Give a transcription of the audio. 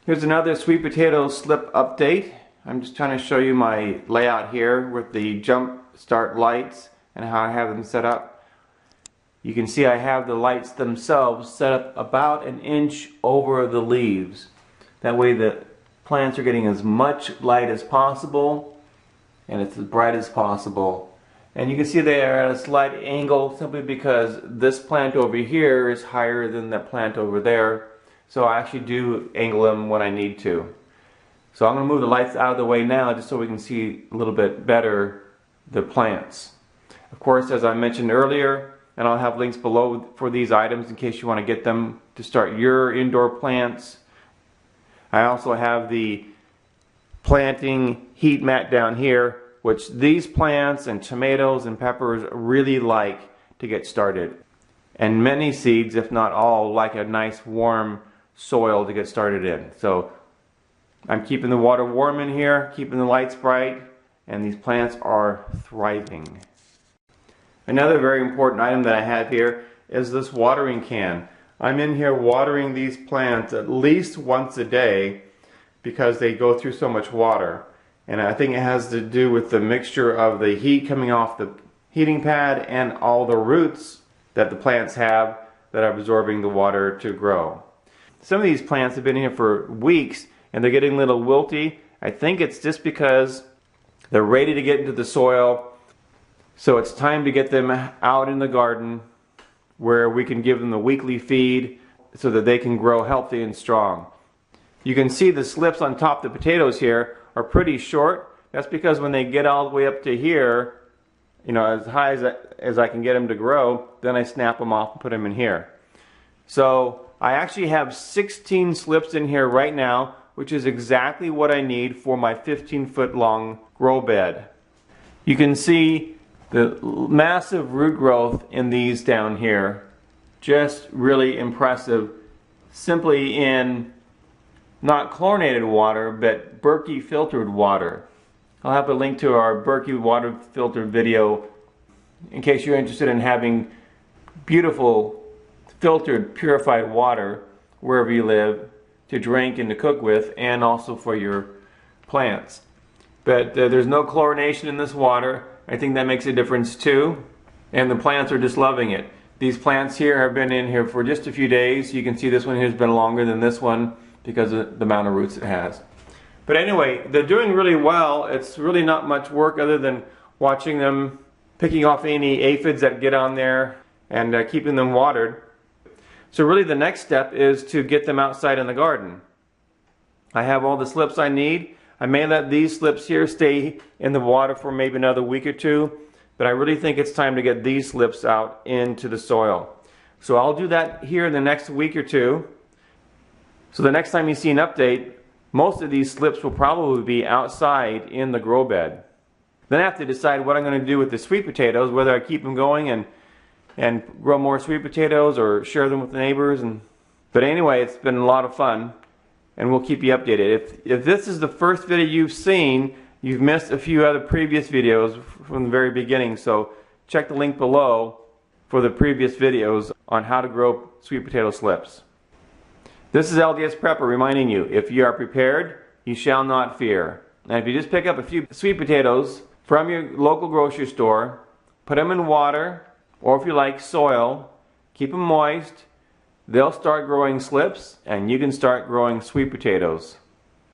Here's another sweet potato slip update. I'm just trying to show you my layout here with the jump start lights and how I have them set up. You can see I have the lights themselves set up about an inch over the leaves. That way the plants are getting as much light as possible and it's as bright as possible. And you can see they are at a slight angle simply because this plant over here is higher than that plant over there. So I actually do angle them when I need to. So I'm going to move the lights out of the way now just so we can see a little bit better the plants. Of course, as I mentioned earlier, and I'll have links below for these items in case you want to get them to start your indoor plants. I also have the planting heat mat down here, which these plants and tomatoes and peppers really like to get started. And many seeds, if not all, like a nice warm soil to get started in. So I'm keeping the water warm in here, keeping the lights bright, and these plants are thriving. Another very important item that I have here is this watering can. I'm in here watering these plants at least once a day because they go through so much water. And I think it has to do with the mixture of the heat coming off the heating pad and all the roots that the plants have that are absorbing the water to grow. Some of these plants have been here for weeks and they're getting a little wilty. I think it's just because they're ready to get into the soil. So it's time to get them out in the garden where we can give them the weekly feed so that they can grow healthy and strong. You can see the slips on top of the potatoes here are pretty short. That's because when they get all the way up to here, you know, as high as I can get them to grow, then I snap them off and put them in here. So I actually have 16 slips in here right now, which is exactly what I need for my 15-foot long grow bed. You can see the massive root growth in these down here. Just really impressive. Simply in not chlorinated water, but Berkey filtered water. I'll have a link to our Berkey water filtered video in case you're interested in having beautiful filtered, purified water wherever you live to drink and to cook with, and also for your plants. But there's no chlorination in this water. I think that makes a difference too. And the plants are just loving it. These plants here have been in here for just a few days. You can see this one here has been longer than this one because of the amount of roots it has. But anyway, they're doing really well. It's really not much work other than watching them, picking off any aphids that get on there, and keeping them watered. So really the next step is to get them outside in the garden. I have all the slips I need. I may let these slips here stay in the water for maybe another week or two, but I really think it's time to get these slips out into the soil. So I'll do that here in the next week or two. So the next time you see an update, most of these slips will probably be outside in the grow bed. Then I have to decide what I'm going to do with the sweet potatoes, whether I keep them going and grow more sweet potatoes or share them with the neighbors. But anyway, it's been a lot of fun and we'll keep you updated. If this is the first video you've seen, you've missed a few other previous videos from the very beginning. So check the link below for the previous videos on how to grow sweet potato slips. This is LDS Prepper reminding you, if you are prepared, you shall not fear. And if you just pick up a few sweet potatoes from your local grocery store, put them in water, or if you like soil, keep them moist, they'll start growing slips and you can start growing sweet potatoes.